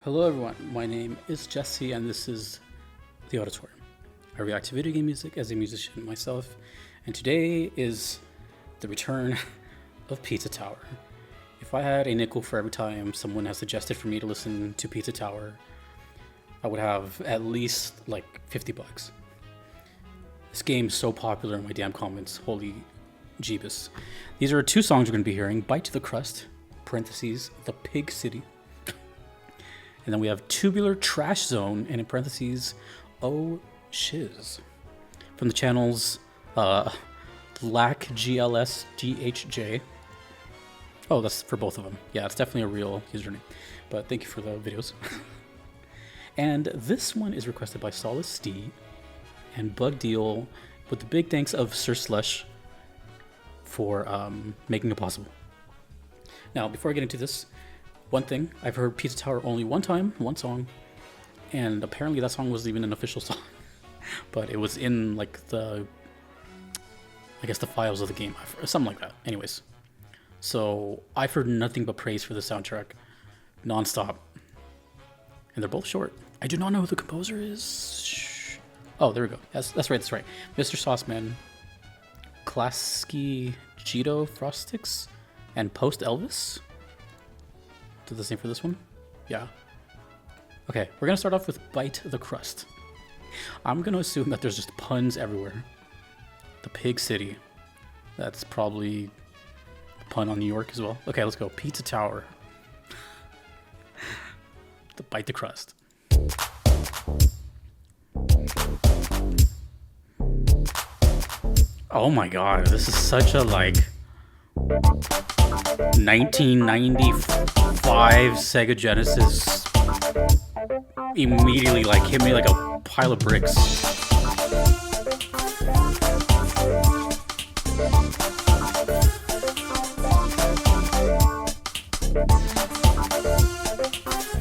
Hello everyone, my name is Jesse and this is The Auditorium. I react to video game music as a musician myself, and today is the return of Pizza Tower. If I had a nickel for every time someone has suggested for me to listen to Pizza Tower, I would have at least like 50 bucks. This game is so popular in my damn comments, holy jeebus. These are two songs we're going to be hearing: Bite to the Crust, parentheses, The Pig City. And then we have Tubular Trash Zone, and in parentheses, Oh Shiz. From the channels Black GLSGHJ. Oh, that's for both of them. Yeah, it's definitely a real username. But thank you for the videos. And this one is requested by Solace D and Bug Deal, with the big thanks of Sir Slush for making it possible. Now, before I get into this, one thing, I've heard Pizza Tower only one time, one song, and apparently that song wasn't even an official song, but it was in like the files of the game, or something like that. Anyways, so I've heard nothing but praise for the soundtrack, non-stop, and they're both short. I do not know who the composer is. Shh. Oh, there we go. That's right. Mr. Sauceman, Klasky Jito Frostix, and Post Elvis. Did the same for this one? Yeah. Okay, we're gonna start off with Bite the Crust. I'm gonna assume that there's just puns everywhere. The Pig City. That's probably a pun on New York as well. Okay, let's go. Pizza Tower. The Bite the Crust. Oh my god, this is such a like 1995 Sega Genesis. Immediately like hit me like a pile of bricks.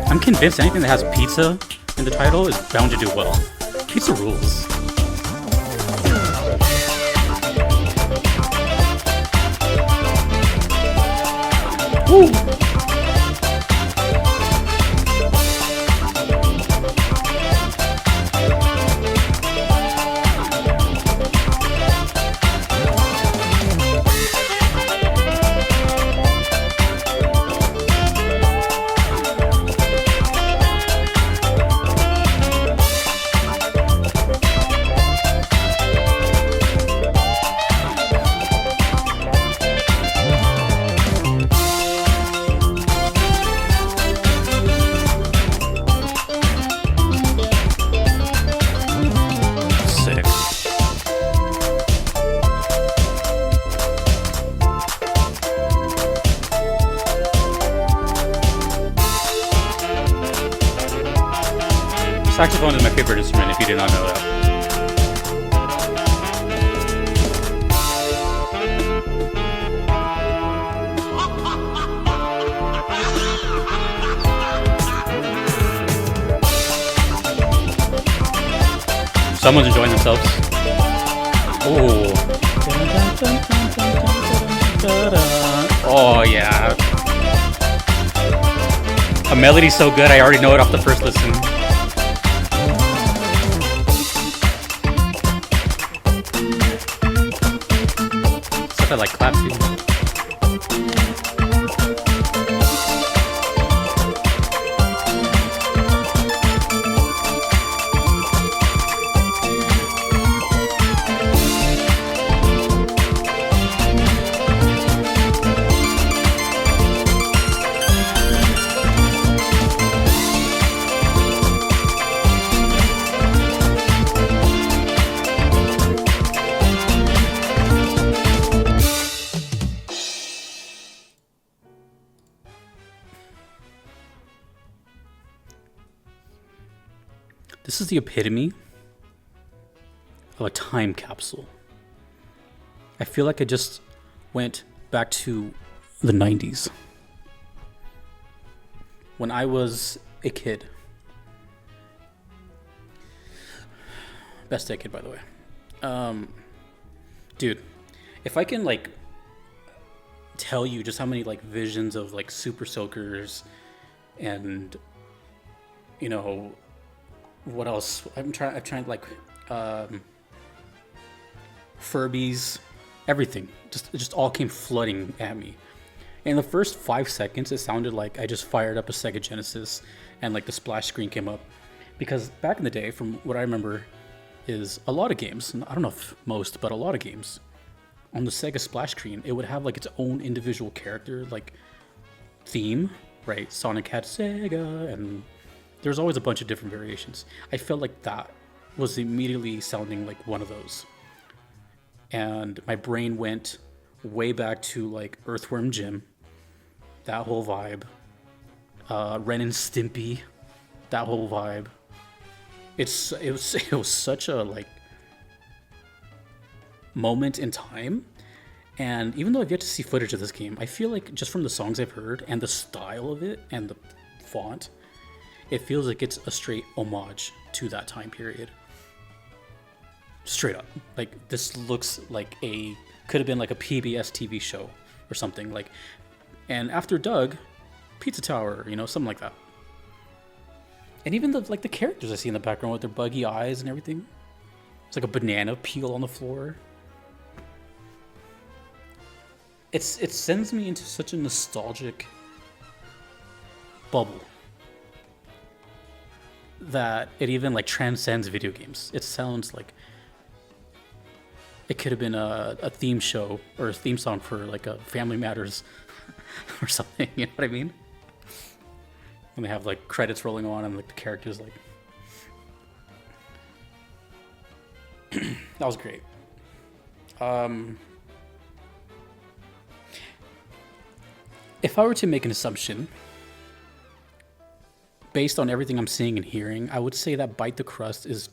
I'm convinced anything that has pizza in the title is bound to do well. Pizza rules. Woo! Saxophone is my favorite instrument, if you did not know that. Someone's enjoying themselves. Oh. Oh, yeah. A melody's so good, I already know it off the first listen. I like clap too. This is the epitome of a time capsule. I feel like I just went back to the 90s. When I was a kid. Best decade, by the way. Dude, if I can like tell you just how many like visions of like Super Soakers and you know, what else? I'm trying like um, Furbies, everything. Just it just all came flooding at me. In the first 5 seconds, it sounded like I just fired up a Sega Genesis and like the splash screen came up. Because back in the day, from what I remember, is a lot of games, I don't know if most, but a lot of games, on the Sega splash screen, it would have like its own individual character, like theme, right? Sonic had Sega, and there's always a bunch of different variations. I felt like that was immediately sounding like one of those. And my brain went way back to like Earthworm Jim, that whole vibe. Ren and Stimpy, that whole vibe. It was such a like moment in time, and even though I've yet to see footage of this game, I feel like just from the songs I've heard and the style of it and the font, it feels like it's a straight homage to that time period. Straight up, like this looks like could have been like a PBS TV show or something like, and after Doug, Pizza Tower, something like that. And even the characters I see in the background with their buggy eyes and everything. It's like a banana peel on the floor. It sends me into such a nostalgic bubble that it even like transcends video games. It sounds like it could have been a theme show or a theme song for like a Family Matters or something. You know what I mean? And they have like credits rolling on and like the characters like that was great. If I were to make an assumption based on everything I'm seeing and hearing, I would say that Bite the Crust is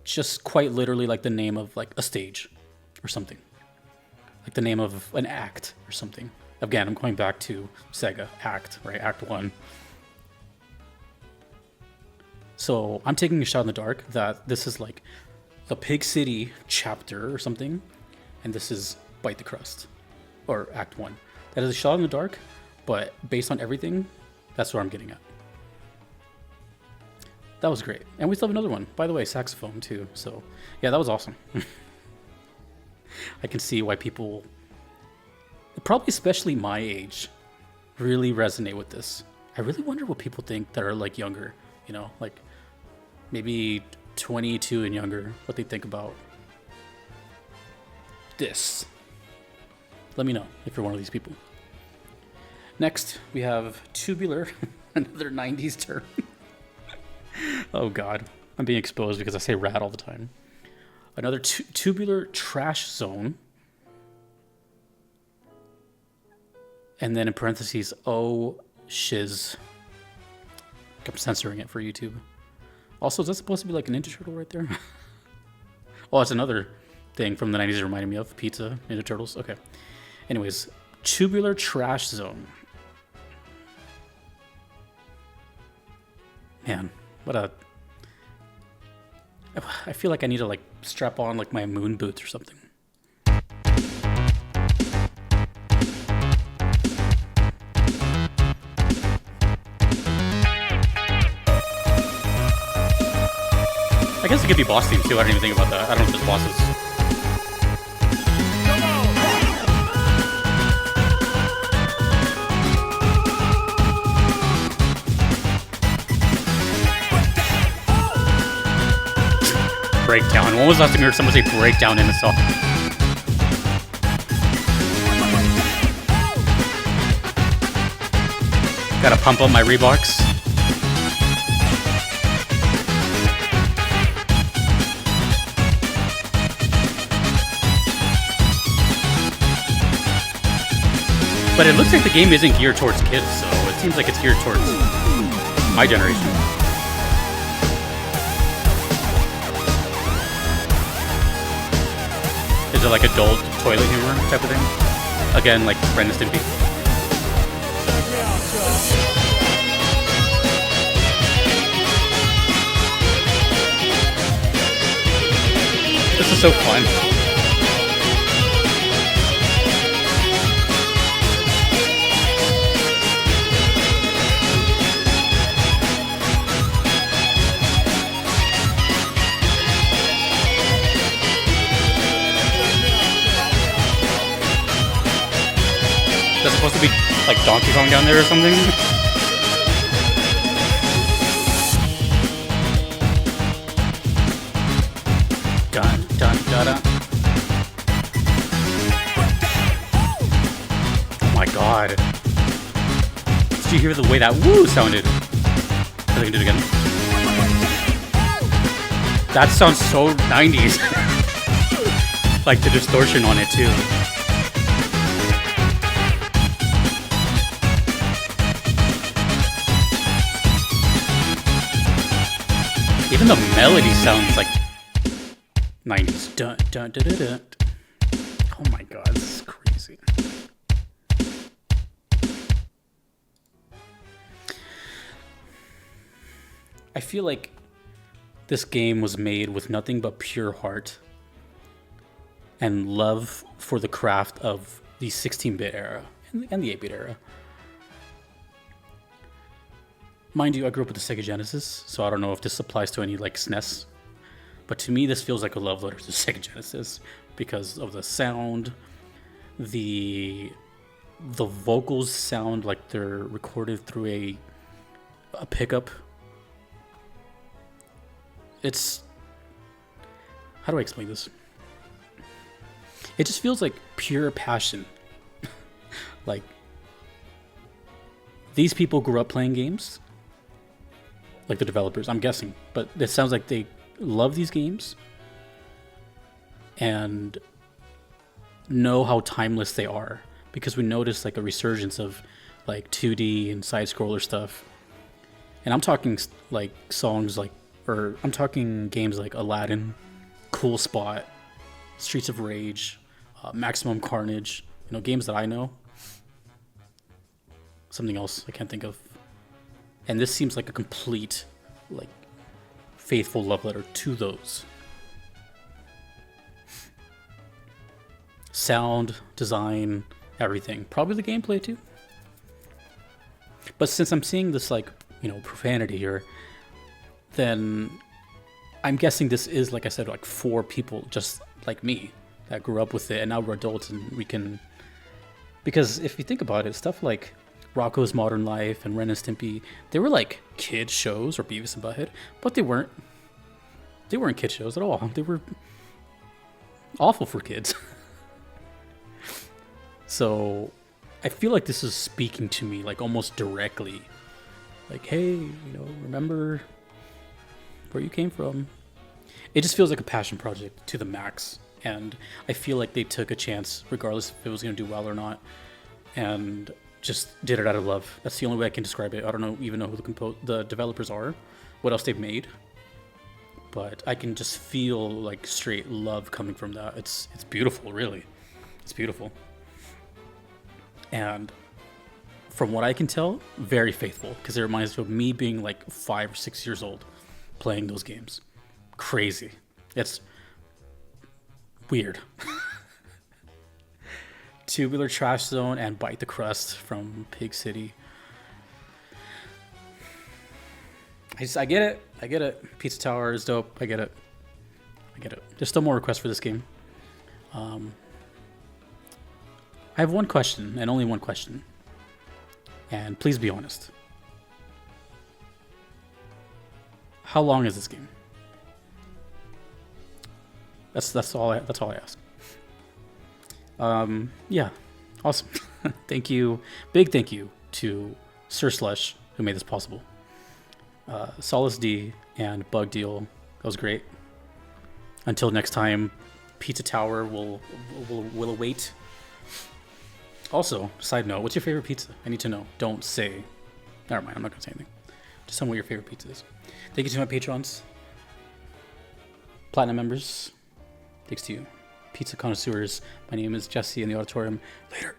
just quite literally like the name of like a stage or something, like the name of an act or something. Again, I'm going back to Sega Act, right? Act 1. So I'm taking a shot in the dark that this is like the Pig City chapter or something, and this is Bite the Crust, or Act 1. That is a shot in the dark, but based on everything, that's what I'm getting at. That was great. And we still have another one, by the way, saxophone too. So yeah, that was awesome. I can see why people, probably especially my age, really resonate with this. I really wonder what people think that are like younger, like maybe 22 and younger, what they think about this. Let me know if you're one of these people. Next, we have Tubular, another 90s term. Oh God, I'm being exposed because I say rat all the time. Another tubular trash zone. And then in parentheses, oh shiz. I'm censoring it for YouTube. Also, is that supposed to be like a Ninja Turtle right there? Oh, that's another thing from the 90s that reminded me of. Pizza, Ninja Turtles. Okay. Anyways, tubular trash zone. Man, what a... I feel like I need to like strap on like my moon boots or something. I guess it could be boss theme too. I didn't even think about that. I don't know if there's bosses. Breakdown. When was the last time you heard someone say breakdown in a song? Gotta pump up my Reeboks. But it looks like the game isn't geared towards kids, so it seems like it's geared towards my generation. Is it like adult toilet humor type of thing? Again, like Ren and Stimpy. This is so fun. Donkey Kong down there or something? Dun dun dun dun. Oh my god. Did you hear the way that woo sounded? I can do it again. That sounds so 90s. Like the distortion on it too. Even the melody sounds like 90s. Dun, dun, dun, dun, dun. Oh my god, this is crazy. I feel like this game was made with nothing but pure heart and love for the craft of the 16-bit era and the 8-bit era. Mind you, I grew up with the Sega Genesis, so I don't know if this applies to any like SNES, but to me this feels like a love letter to Sega Genesis because of the sound. The vocals sound like they're recorded through a pickup. It's, how do I explain this? It just feels like pure passion. Like, these people grew up playing games, like the developers, I'm guessing, but it sounds like they love these games and know how timeless they are, because we noticed like a resurgence of like 2D and side scroller stuff. And I'm talking like songs like, or I'm talking games like Aladdin, Cool Spot, Streets of Rage, Maximum Carnage, you know, games that I know. Something else I can't think of. And this seems like a complete, like, faithful love letter to those. Sound, design, everything. Probably the gameplay too. But since I'm seeing this, like, you know, profanity here, then I'm guessing this is, like I said, like for people just like me that grew up with it, and now we're adults and we can, because if you think about it, stuff like Rocko's Modern Life and Ren and Stimpy, they were like kid shows, or Beavis and Butthead, but they weren't kid shows at all. They were awful for kids. So I feel like this is speaking to me like almost directly, like, hey, you know, remember where you came from. It just feels like a passion project to the max, and I feel like they took a chance regardless if it was going to do well or not, and just did it out of love. That's the only way I can describe it. I don't even know who the developers are, what else they've made, but I can just feel like straight love coming from that. It's beautiful, really. It's beautiful. And from what I can tell, very faithful, because it reminds me of me being like 5 or 6 years old playing those games. Crazy. It's weird. Tubular Trash Zone and Bite the Crust from Pig City. I get it. I get it. Pizza Tower is dope. I get it. There's still more requests for this game. I have one question, and only one question. And please be honest. How long is this game? That's all I ask. Yeah, awesome. Thank you, big thank you to Sir Slush who made this possible. Solace D and Bug Deal, that was great. Until next time, Pizza Tower will await. Also, side note, what's your favorite pizza? I need to know. Don't say. Never mind, I'm not gonna say anything. Just tell me what your favorite pizza is. Thank you to my patrons, platinum members. Thanks to you, pizza connoisseurs. My name is Jesse in the auditorium. Later.